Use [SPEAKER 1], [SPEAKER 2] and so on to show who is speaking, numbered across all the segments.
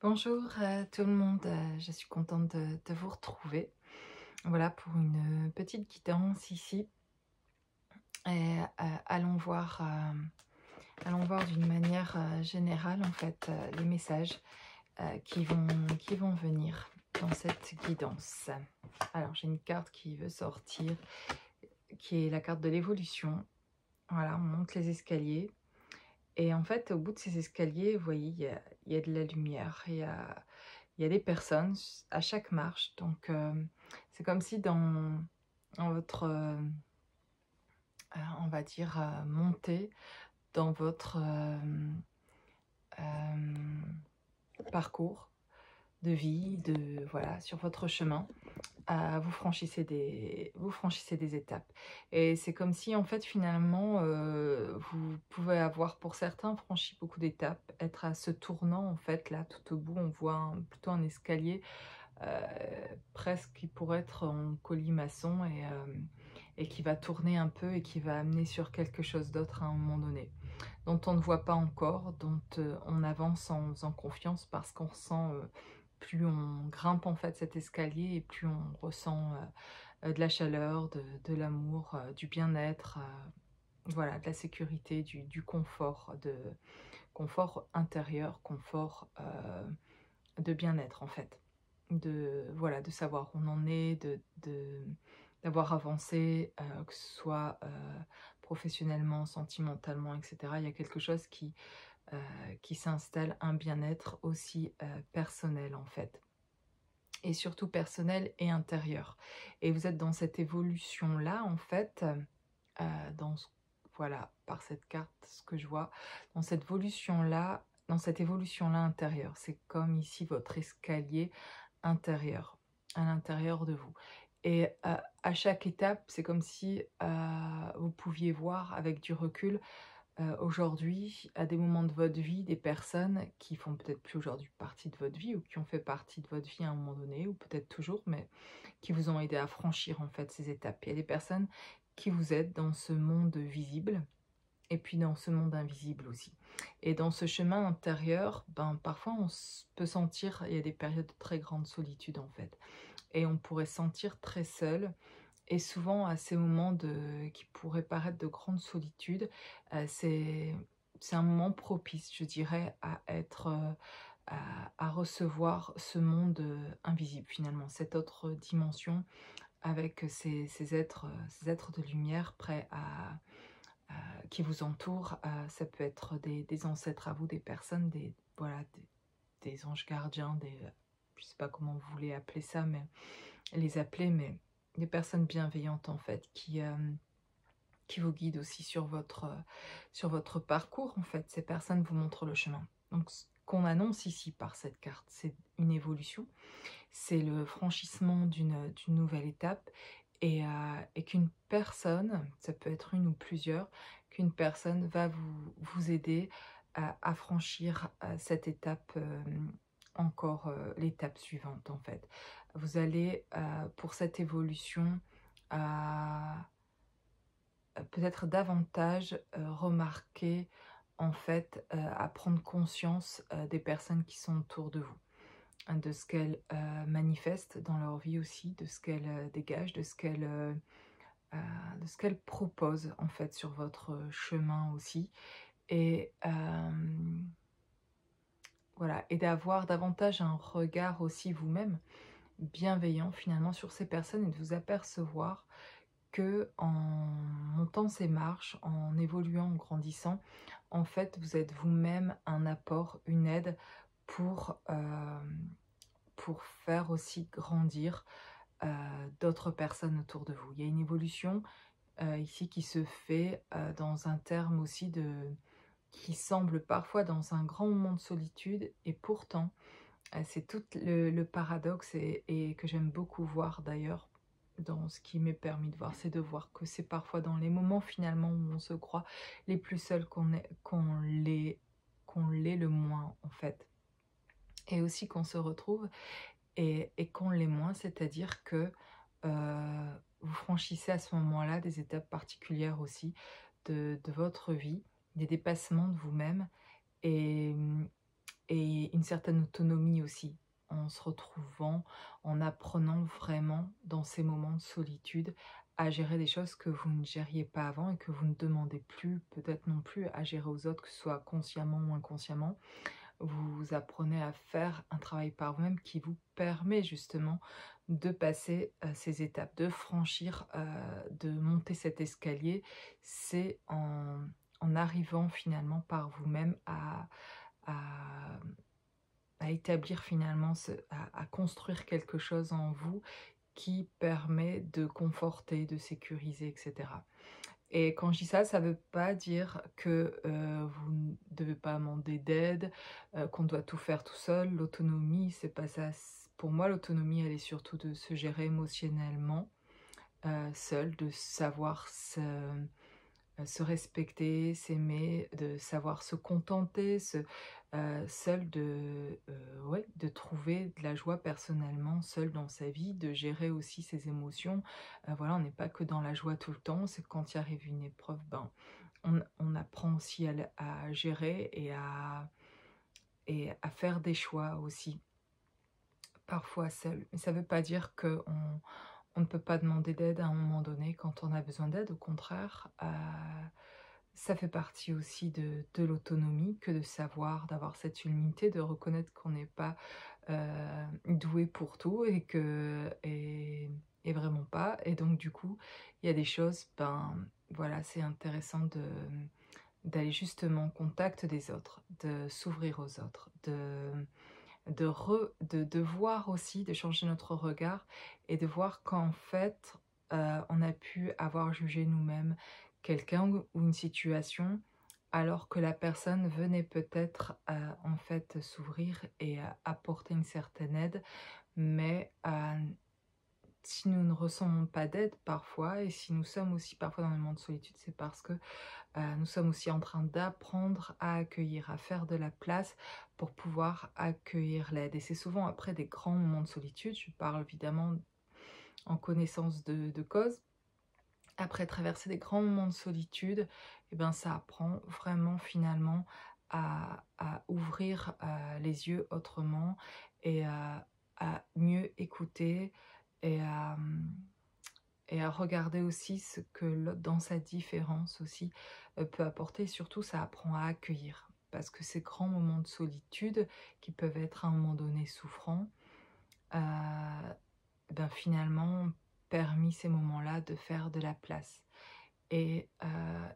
[SPEAKER 1] Bonjour tout le monde, je suis contente de vous retrouver. Voilà pour une petite guidance ici. Et allons voir d'une manière générale en fait les messages qui vont venir dans cette guidance. Alors j'ai une carte qui veut sortir, qui est la carte de l'évolution. Voilà, on monte les escaliers. Et en fait, au bout de ces escaliers, vous voyez, il y a de la lumière, il y a des personnes à chaque marche. Donc, c'est comme si dans votre, on va dire, montée, dans votre parcours de vie, voilà, sur votre chemin, vous franchissez des étapes. Et c'est comme si, en fait, finalement, vous pouvez avoir, pour certains, franchi beaucoup d'étapes, être à ce tournant, en fait, là, tout au bout, on voit plutôt un escalier, presque qui pourrait être en colimaçon et qui va tourner un peu et qui va amener sur quelque chose d'autre à un moment donné, dont on ne voit pas encore, dont on avance en faisant confiance parce qu'on ressent plus on grimpe en fait cet escalier et plus on ressent de la chaleur, de l'amour, du bien-être, voilà, de la sécurité, du confort, confort intérieur, confort de bien-être en fait. Voilà, de savoir où on en est, d'avoir avancé, que ce soit professionnellement, sentimentalement, etc. Il y a quelque chose qui s'installe, un bien-être aussi personnel en fait, et surtout personnel et intérieur. Et vous êtes dans cette évolution-là, en fait, dans voilà, par cette carte, ce que je vois, dans cette évolution-là intérieure. C'est comme ici votre escalier intérieur, à l'intérieur de vous. Et à chaque étape, c'est comme si vous pouviez voir avec du recul aujourd'hui, à des moments de votre vie, des personnes qui font peut-être plus aujourd'hui partie de votre vie ou qui ont fait partie de votre vie à un moment donné, ou peut-être toujours, mais qui vous ont aidé à franchir en fait ces étapes. Il y a des personnes qui vous aident dans ce monde visible et puis dans ce monde invisible aussi. Et dans ce chemin intérieur, ben, parfois peut sentir, il y a des périodes de très grande solitude en fait. Et on pourrait se sentir très seul. Et souvent, à ces moments qui pourraient paraître de grande solitude, c'est un moment propice, je dirais, à être, à recevoir ce monde invisible finalement, cette autre dimension avec ces êtres de lumière prêts qui vous entourent. Ça peut être des ancêtres à vous, des personnes, voilà, des anges gardiens, je sais pas comment vous voulez appeler ça, mais les appeler, mais des personnes bienveillantes en fait, qui vous guident aussi sur votre parcours en fait. Ces personnes vous montrent le chemin. Donc ce qu'on annonce ici par cette carte, c'est une évolution, c'est le franchissement d'une nouvelle étape, et qu'une personne, ça peut être une ou plusieurs, qu'une personne va vous aider à franchir cette étape, encore l'étape suivante en fait. Vous allez, pour cette évolution, peut-être davantage remarquer, en fait, à prendre conscience des personnes qui sont autour de vous, hein, de ce qu'elles manifestent dans leur vie aussi, de ce qu'elles dégagent, de ce qu'elles proposent en fait sur votre chemin aussi. Et voilà, et d'avoir davantage un regard aussi vous-même bienveillant finalement sur ces personnes, et de vous apercevoir que en montant ces marches, en évoluant, en grandissant, en fait, vous êtes vous-même un apport, une aide pour faire aussi grandir d'autres personnes autour de vous. Il y a une évolution ici qui se fait dans un terme aussi qui semble parfois dans un grand moment de solitude, et pourtant, c'est tout le paradoxe, et que j'aime beaucoup voir d'ailleurs, dans ce qui m'est permis de voir, c'est de voir que c'est parfois dans les moments finalement où on se croit les plus seuls qu'on l'est le moins en fait. Et aussi qu'on se retrouve et qu'on l'est moins, c'est-à-dire que vous franchissez à ce moment-là des étapes particulières aussi de votre vie, des dépassements de vous-même, et et une certaine autonomie aussi, en se retrouvant, en apprenant vraiment dans ces moments de solitude à gérer des choses que vous ne gériez pas avant et que vous ne demandez plus, peut-être non plus à gérer aux autres, que ce soit consciemment ou inconsciemment. Vous apprenez à faire un travail par vous-même qui vous permet justement de passer ces étapes, de franchir, de monter cet escalier. C'est en arrivant finalement par vous-même à, à établir finalement, à construire quelque chose en vous qui permet de conforter, de sécuriser, etc. Et quand je dis ça, ça veut pas dire que, vous ne devez pas demander d'aide, qu'on doit tout faire tout seul. L'autonomie, c'est pas ça. Pour moi, l'autonomie, elle est surtout de se gérer émotionnellement, seul, de savoir se respecter, s'aimer, de savoir se contenter, seul ouais, de trouver de la joie personnellement, seul dans sa vie, de gérer aussi ses émotions. Voilà, on n'est pas que dans la joie tout le temps, c'est quand il arrive une épreuve, ben, on apprend aussi à gérer et à faire des choix aussi, parfois seul. Mais ça ne veut pas dire qu'on on ne peut pas demander d'aide à un moment donné quand on a besoin d'aide, au contraire. Ça fait partie aussi de l'autonomie que de savoir, d'avoir cette humilité, de reconnaître qu'on n'est pas doué pour tout et vraiment pas. Et donc du coup, il y a des choses, ben voilà, c'est intéressant d'aller justement au contact des autres, de s'ouvrir aux autres, de voir aussi, de changer notre regard et de voir qu'en fait, on a pu avoir jugé nous-mêmes quelqu'un ou une situation, alors que la personne venait peut-être, en fait, s'ouvrir et apporter une certaine aide. Mais si nous ne recevons pas d'aide parfois, et si nous sommes aussi parfois dans des moments de solitude, c'est parce que nous sommes aussi en train d'apprendre à accueillir, à faire de la place pour pouvoir accueillir l'aide. Et c'est souvent après des grands moments de solitude, je parle évidemment en connaissance de cause, après traverser des grands moments de solitude, et ben ça apprend vraiment finalement à ouvrir les yeux autrement et à mieux écouter et et à regarder aussi ce que l'autre dans sa différence aussi peut apporter. Et surtout, ça apprend à accueillir. Parce que ces grands moments de solitude, qui peuvent être à un moment donné souffrants, ben finalement, permis ces moments-là de faire de la place. Et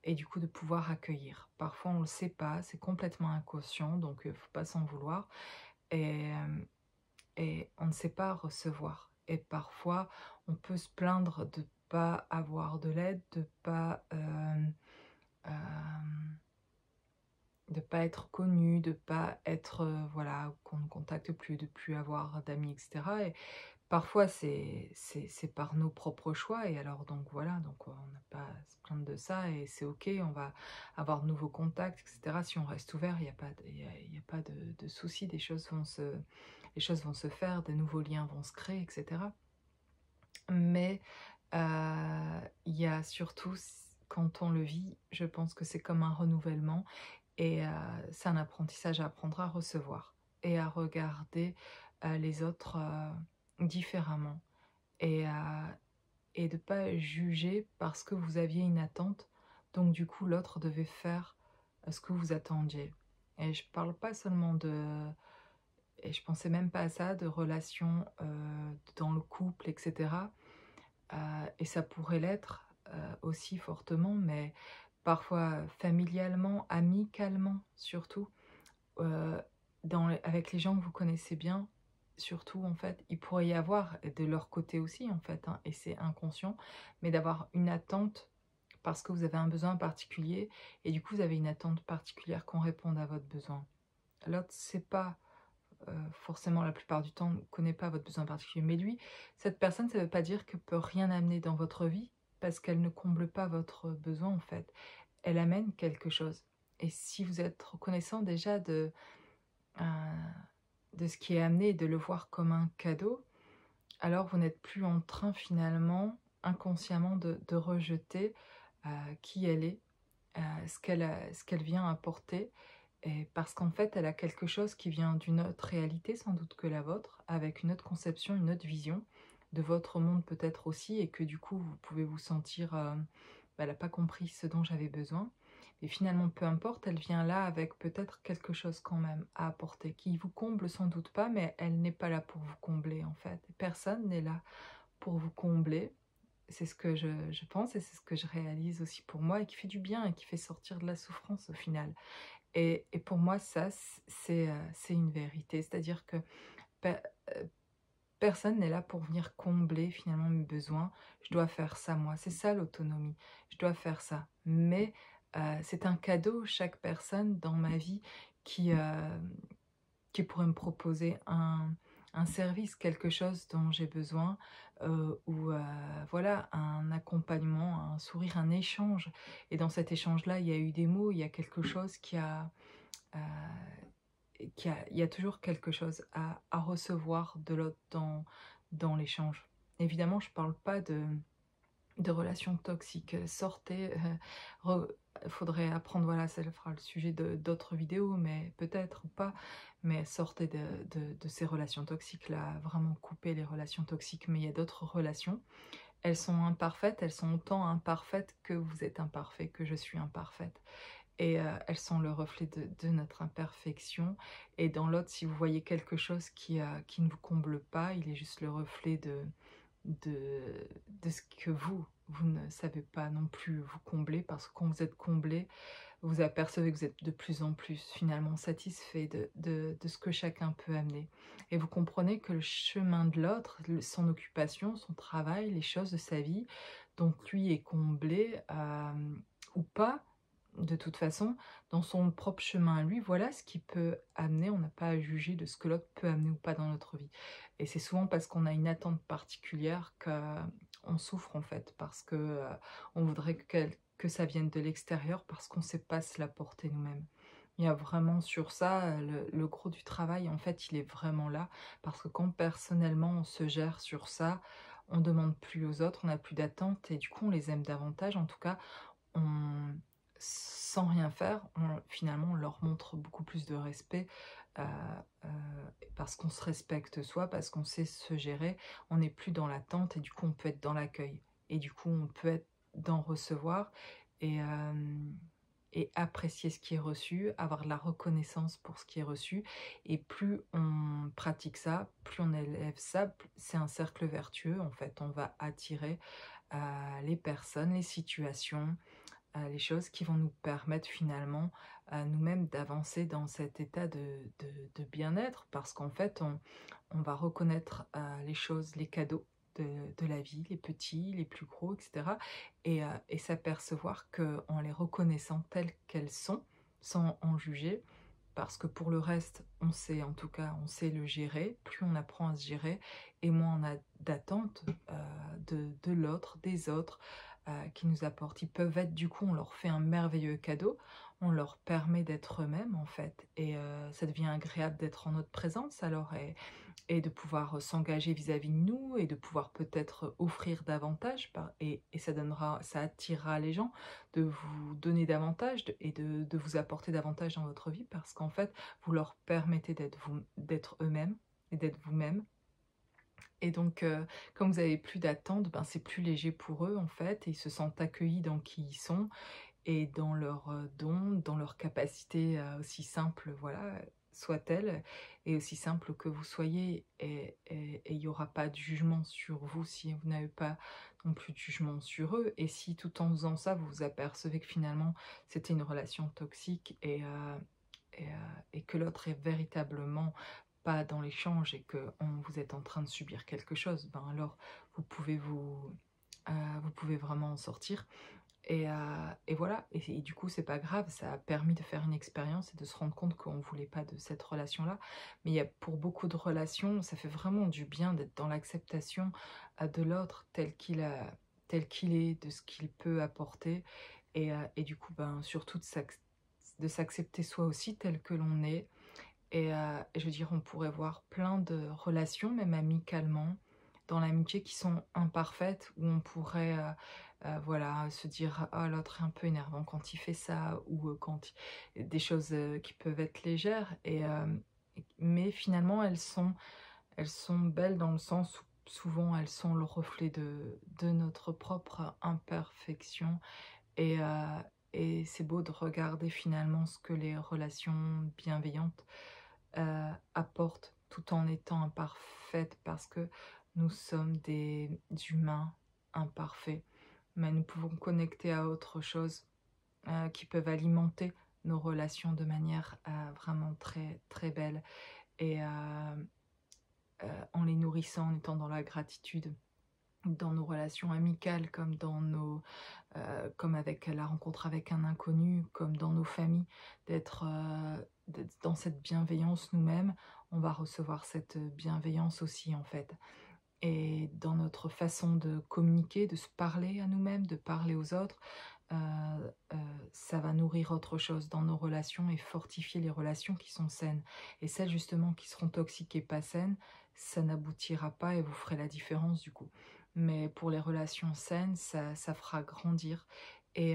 [SPEAKER 1] du coup, de pouvoir accueillir. Parfois, on ne le sait pas, c'est complètement inconscient, donc il ne faut pas s'en vouloir. Et, et on ne sait pas recevoir. Et parfois, on peut se plaindre de pas avoir de l'aide, de pas être connu, de pas être, voilà, qu'on ne contacte plus, de plus avoir d'amis, etc. Et parfois, c'est par nos propres choix. Et alors, donc voilà, donc on n'a pas à se plaindre de ça et c'est ok, on va avoir de nouveaux contacts, etc. Si on reste ouvert, il n'y a pas, y a pas de souci, les choses vont se faire, des nouveaux liens vont se créer, etc. Mais il y a surtout, quand on le vit, je pense que c'est comme un renouvellement et c'est un apprentissage à apprendre à recevoir et à regarder les autres différemment et, et de ne pas juger parce que vous aviez une attente, donc du coup l'autre devait faire ce que vous attendiez. Et je parle pas seulement et je pensais même pas à ça, de relations dans le couple, etc. Et ça pourrait l'être aussi fortement, mais parfois familialement, amicalement surtout, heu, avec les gens que vous connaissez bien, surtout en fait, il pourrait y avoir, et de leur côté aussi en fait, hein, et c'est inconscient, mais d'avoir une attente parce que vous avez un besoin particulier et du coup vous avez une attente particulière qu'on réponde à votre besoin. L'autre, c'est pas forcément la plupart du temps ne connaît pas votre besoin particulier. Mais lui, cette personne, ça ne veut pas dire qu'elle peut rien amener dans votre vie parce qu'elle ne comble pas votre besoin en fait. Elle amène quelque chose. Et si vous êtes reconnaissant déjà euh, de ce qui est amené et de le voir comme un cadeau, alors vous n'êtes plus en train finalement, inconsciemment, de rejeter qui elle est, ce qu'elle vient apporter Et parce qu'en fait, elle a quelque chose qui vient d'une autre réalité, sans doute que la vôtre, avec une autre conception, une autre vision de votre monde peut-être aussi, et que du coup, vous pouvez vous sentir, bah, elle n'a pas compris ce dont j'avais besoin. Mais finalement, peu importe, elle vient là avec peut-être quelque chose quand même à apporter, qui vous comble sans doute pas, mais elle n'est pas là pour vous combler en fait. Personne n'est là pour vous combler. C'est ce que je pense et c'est ce que je réalise aussi pour moi et qui fait du bien et qui fait sortir de la souffrance au final. Et pour moi, ça, c'est une vérité. C'est-à-dire que pe- euh, personne n'est là pour venir combler finalement mes besoins. Je dois faire ça moi. C'est ça l'autonomie. Je dois faire ça. Mais c'est un cadeau, chaque personne dans ma vie qui, euh, qui pourrait me proposer un service, quelque chose dont j'ai besoin, ou voilà, un accompagnement, un sourire, un échange. Et dans cet échange-là, il y a eu des mots, il y a quelque chose euh, il y a toujours quelque chose à recevoir de l'autre dans l'échange. Évidemment, je ne parle pas de relations toxiques. Sortez, faudrait apprendre, voilà, ça fera le sujet d'autres vidéos, mais peut-être ou pas, mais sortez de ces relations toxiques-là, vraiment coupez les relations toxiques, mais il y a d'autres relations. Elles sont imparfaites, elles sont autant imparfaites que vous êtes imparfait, que je suis imparfaite. Et elles sont le reflet de notre imperfection. Et dans l'autre, si vous voyez quelque chose qui ne vous comble pas, il est juste le reflet de ce que vous ne savez pas non plus vous combler, parce que quand vous êtes comblé, vous apercevez que vous êtes de plus en plus finalement satisfait de ce que chacun peut amener. Et vous comprenez que le chemin de l'autre, son occupation, son travail, les choses de sa vie, dont lui est comblé ou pas, de toute façon, dans son propre chemin à lui, voilà ce qui peut amener. On n'a pas à juger de ce que l'autre peut amener ou pas dans notre vie. Et c'est souvent parce qu'on a une attente particulière qu'on souffre en fait, parce que on voudrait que ça vienne de l'extérieur, parce qu'on ne sait pas se l'apporter nous-mêmes. Il y a vraiment sur ça, le gros du travail, en fait, il est vraiment là, parce que quand personnellement on se gère sur ça, on ne demande plus aux autres, on n'a plus d'attente, et du coup on les aime davantage. En tout cas, on, sans rien faire, finalement, on leur montre beaucoup plus de respect, euh, euh, parce qu'on se respecte soi, parce qu'on sait se gérer. On n'est plus dans l'attente et du coup, on peut être dans l'accueil. Et du coup, on peut être dans recevoir et, euh, et apprécier ce qui est reçu, avoir de la reconnaissance pour ce qui est reçu. Et plus on pratique ça, plus on élève ça, c'est un cercle vertueux. En fait, on va attirer les personnes, les situations, les choses qui vont nous permettre finalement à nous-mêmes d'avancer dans cet état de bien-être, parce qu'en fait on va reconnaître les choses, les cadeaux de la vie, les petits, les plus gros, etc. Et s'apercevoir qu'en les reconnaissant telles qu'elles sont, sans en juger, parce que pour le reste, on sait, en tout cas, on sait le gérer. Plus on apprend à se gérer, et moins on a d'attente de l'autre, des autres, qui nous apportent. Ils peuvent être, du coup, on leur fait un merveilleux cadeau, on leur permet d'être eux-mêmes, en fait. Et ça devient agréable d'être en notre présence, alors, et de pouvoir s'engager vis-à-vis de nous, et de pouvoir peut-être offrir davantage, et ça donnera, ça attirera les gens, de vous donner davantage et de vous apporter davantage dans votre vie, parce qu'en fait, vous leur permettez d'être eux-mêmes et d'être vous-même. Et donc, comme vous avez plus d'attente, ben, c'est plus léger pour eux, en fait, et ils se sentent accueillis dans qui ils sont et dans leurs dons, dans leurs capacités, aussi simples, voilà, soit-elles, et aussi simples que vous soyez. Et il n'y aura pas de jugement sur vous si vous n'avez pas non plus de jugement sur eux. Et si tout en faisant ça, vous vous apercevez que finalement c'était une relation toxique, et, et que l'autre est véritablement pas dans l'échange, et que vous êtes en train de subir quelque chose, ben alors vous pouvez vous pouvez vraiment en sortir. Et voilà, et du coup c'est pas grave, ça a permis de faire une expérience et de se rendre compte qu'on ne voulait pas de cette relation-là. Mais il y a, pour beaucoup de relations, ça fait vraiment du bien d'être dans l'acceptation de l'autre tel qu'il est, de ce qu'il peut apporter, et du coup ben, surtout de s'accepter soi aussi tel que l'on est. Et je veux dire, on pourrait voir plein de relations, même amicalement, dans l'amitié qui sont imparfaites, où on pourrait voilà, se dire «Ah l'autre est un peu énervant quand il fait ça» ou quand des choses qui peuvent être légères mais finalement elles sont belles dans le sens où souvent elles sont le reflet de notre propre imperfection et, c'est beau de regarder finalement ce que les relations bienveillantes apportent tout en étant imparfaites parce que nous sommes des humains imparfaits. Mais nous pouvons connecter à autre chose qui peuvent alimenter nos relations de manière vraiment très, très belle et en les nourrissant, en étant dans la gratitude, dans nos relations amicales comme dans comme avec la rencontre avec un inconnu, comme dans nos familles, d'être dans cette bienveillance nous-mêmes, on va recevoir cette bienveillance aussi en fait. Et dans notre façon de communiquer, de se parler à nous-mêmes, de parler aux autres, ça va nourrir autre chose dans nos relations et fortifier les relations qui sont saines. Et celles justement qui seront toxiques et pas saines, ça n'aboutira pas et vous ferez la différence du coup. Mais pour les relations saines, ça fera grandir et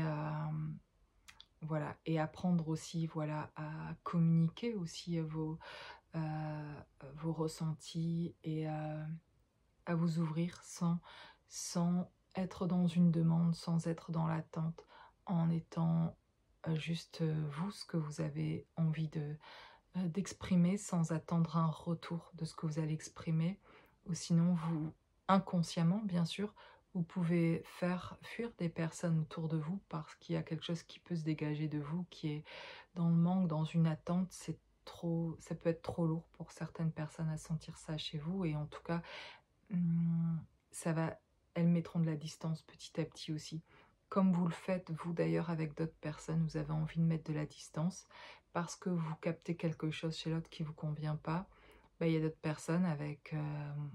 [SPEAKER 1] voilà, et apprendre aussi voilà, à communiquer aussi vos ressentis et à vous ouvrir sans être dans une demande, sans être dans l'attente, en étant juste vous, ce que vous avez envie d'exprimer, sans attendre un retour de ce que vous allez exprimer. Ou sinon, vous, inconsciemment, bien sûr, vous pouvez faire fuir des personnes autour de vous parce qu'il y a quelque chose qui peut se dégager de vous, qui est dans le manque, dans une attente. C'est trop, ça peut être trop lourd pour certaines personnes à sentir ça chez vous. Et en tout cas, Mmh, ça va elles mettront de la distance petit à petit aussi. Comme vous le faites, vous d'ailleurs, avec d'autres personnes, vous avez envie de mettre de la distance parce que vous captez quelque chose chez l'autre qui ne vous convient pas. Bah, il y a d'autres personnes avec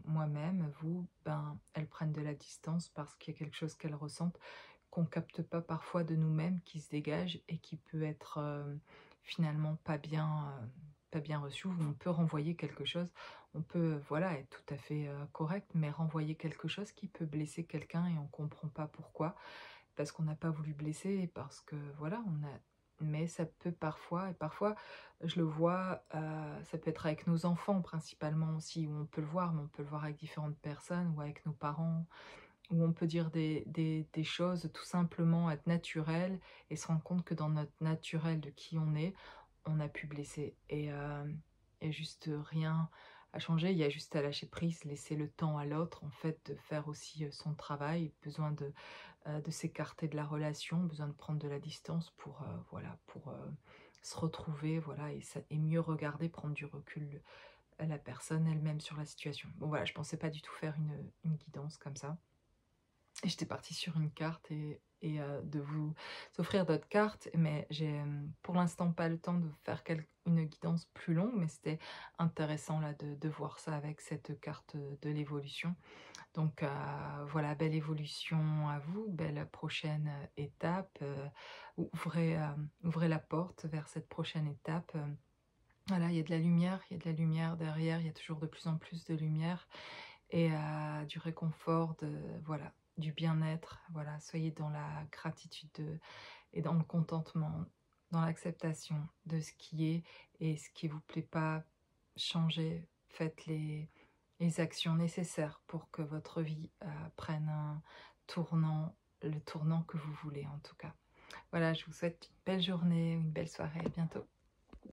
[SPEAKER 1] moi-même, vous, ben, elles prennent de la distance parce qu'il y a quelque chose qu'elles ressentent qu'on capte pas parfois de nous-mêmes, qui se dégage et qui peut être finalement pas bien reçu. On peut renvoyer quelque chose, on peut voilà être tout à fait correct, mais renvoyer quelque chose qui peut blesser quelqu'un et on comprend pas pourquoi, parce qu'on n'a pas voulu blesser et parce que voilà, on a. Mais ça peut parfois, et parfois je le vois, ça peut être avec nos enfants principalement aussi, où on peut le voir, mais on peut le voir avec différentes personnes ou avec nos parents, où on peut dire des choses tout simplement être naturelles et se rendre compte que dans notre naturel de qui on a pu blesser et juste rien à changer. Il y a juste à lâcher prise, laisser le temps à l'autre en fait de faire aussi son travail, besoin de s'écarter de la relation, besoin de prendre de la distance pour voilà, pour se retrouver, voilà, et mieux regarder, prendre du recul la personne elle-même sur la situation. Bon voilà, je pensais pas du tout faire une guidance comme ça. Et j'étais partie sur une carte et de vous offrir d'autres cartes, mais j'ai pour l'instant pas le temps de faire une guidance plus longue, mais c'était intéressant là de voir ça avec cette carte de l'évolution. Donc voilà, belle évolution à vous, belle prochaine étape. Ouvrez la porte vers cette prochaine étape. Voilà, il y a de la lumière, il y a de la lumière derrière, il y a toujours de plus en plus de lumière et du réconfort, voilà, du bien-être. Voilà, soyez dans la gratitude et dans le contentement, dans l'acceptation de ce qui est et ce qui vous plaît pas, changez, faites les actions nécessaires pour que votre vie prenne un tournant, le tournant que vous voulez en tout cas. Voilà, je vous souhaite une belle journée, une belle soirée, à bientôt.